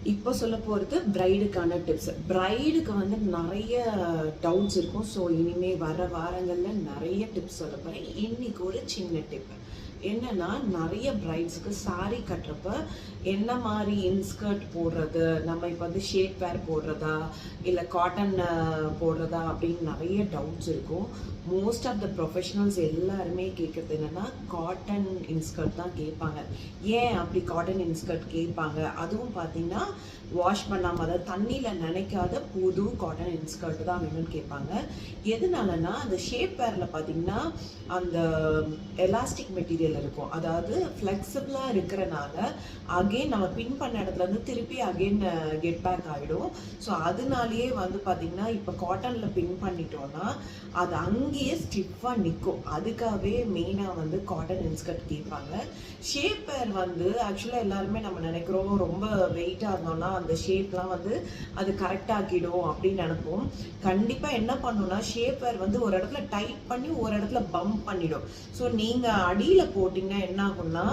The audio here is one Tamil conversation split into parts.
இப்போ சொல்ல போகிறது பிரைடுக்கான டிப்ஸ். பிரைடுக்கு வந்து நிறைய டவுட்ஸ் இருக்கும். ஸோ இனிமேல் வர வாரங்களில் நிறைய டிப்ஸ் சொல்ல போகிறேன். இன்னைக்கு ஒரு சின்ன டிப் என்னன்னா, நிறைய பிரைட்ஸுக்கு சாரி கட்டுறப்ப என்ன மாதிரி இன்ஸ்கர்ட் போடுறது, நம்ம இப்போ வந்து ஷேப் வேர் போடுறதா இல்லை காட்டன் போடுறதா அப்படின்னு நிறைய டவுட்ஸ் இருக்கும். மோஸ்ட் ஆஃப் த ப்ரொஃபஷனல்ஸ் எல்லாருமே கேட்குறது என்னென்னா காட்டன் இன்ஸ்கர்ட் தான் கேட்பாங்க. ஏன் அப்படி காட்டன் இன்ஸ்கர்ட் கேட்பாங்க? அதுவும் பார்த்தீங்கன்னா வாஷ் பண்ணாமல், அதாவது தண்ணியில் நினைக்காத புது காட்டன் இன்ஸ்கர்ட் தான் வேணும்னு கேட்பாங்க. எதனாலனா அந்த ஷேப் வேரில் பார்த்தீங்கன்னா அந்த எலாஸ்டிக் மெட்டீரியல் இருக்கும், அதாவது ஃப்ளெக்சிபிளாக இருக்கிறனால அகெயின் நம்ம பின் பண்ண இடத்துல இருந்து திருப்பி அகெயின் கெட் பேக் ஆகிடும். ஸோ அதனாலேயே வந்து பார்த்திங்கன்னா இப்போ காட்டனில் பின் பண்ணிட்டோன்னா அது அங்கேயே ஸ்டிஃபாக நிற்கும். அதுக்காகவே மெயினாக வந்து காட்டன் இன்ஸ்கர்ட் கேட்பாங்க. ஷேப் வேர் வந்து ஆக்சுவலாக எல்லாருமே நம்ம நினைக்கிறோம் ரொம்ப வெயிட்டாக இருந்தோம்னா அந்த ஷேப்லாம் வந்து அது கரெக்டாகிடும் அப்படின்னு நினைப்போம். கண்டிப்பாக என்ன பண்ணணும்னா ஷேப் வேர் வந்து ஒரு இடத்துல டைட் பண்ணி ஒரு இடத்துல பம்ப் பண்ணிடும். ஸோ நீங்கள் அடியில் போட்டிங்கன்னா என்ன ஆகும்னா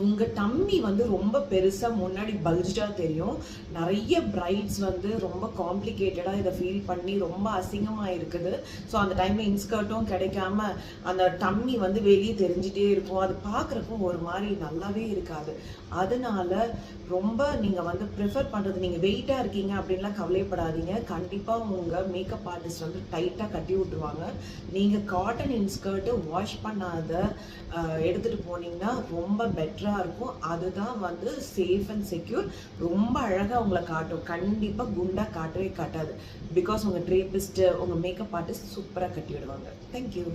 உங்கள் டம்மி வந்து ரொம்ப பெருசாக முன்னாடி பல்ஜாக தெரியும். நிறைய பிரைட்ஸ் வந்து ரொம்ப காம்ப்ளிகேட்டடாக இதை ஃபீல் பண்ணி ரொம்ப அசிங்கமாக இருக்குது. ஸோ அந்த டைமில் இன்ஸ்கர்ட்டும் கிடைக்காம அந்த டம்மி வந்து வெளியே தெரிஞ்சிட்டே இருக்கும். அது பார்க்குறப்போ ஒரு மாதிரி நல்லாவே இருக்காது. அதனால ரொம்ப நீங்கள் வந்து ப்ரிஃபர் பண்ணுறது, நீங்கள் வெயிட்டாக இருக்கீங்க அப்படின்லாம் கவலைப்படாதீங்க. கண்டிப்பாக உங்கள் மேக்கப் ஆர்டிஸ்ட் வந்து டைட்டாக கட்டி விட்டுருவாங்க. நீங்கள் காட்டன் இன்ஸ்கர்ட்டு வாஷ் பண்ணாத எடுத்துகிட்டு போனீங்கன்னா ரொம்ப பெட்டராக இருக்கும். அதுதான் வந்து சேஃப் அண்ட் செக்யூர். ரொம்ப அழகாக உங்களை காட்டும். கண்டிப்பாக குண்டாக காட்டவே காட்டாது. பிகாஸ் உங்கள் ட்ரேபிஸ்ட்டு, உங்கள் மேக்கப் ஆர்டிஸ்ட் சூப்பராக கட்டி விடுவாங்க. தேங்க்யூ.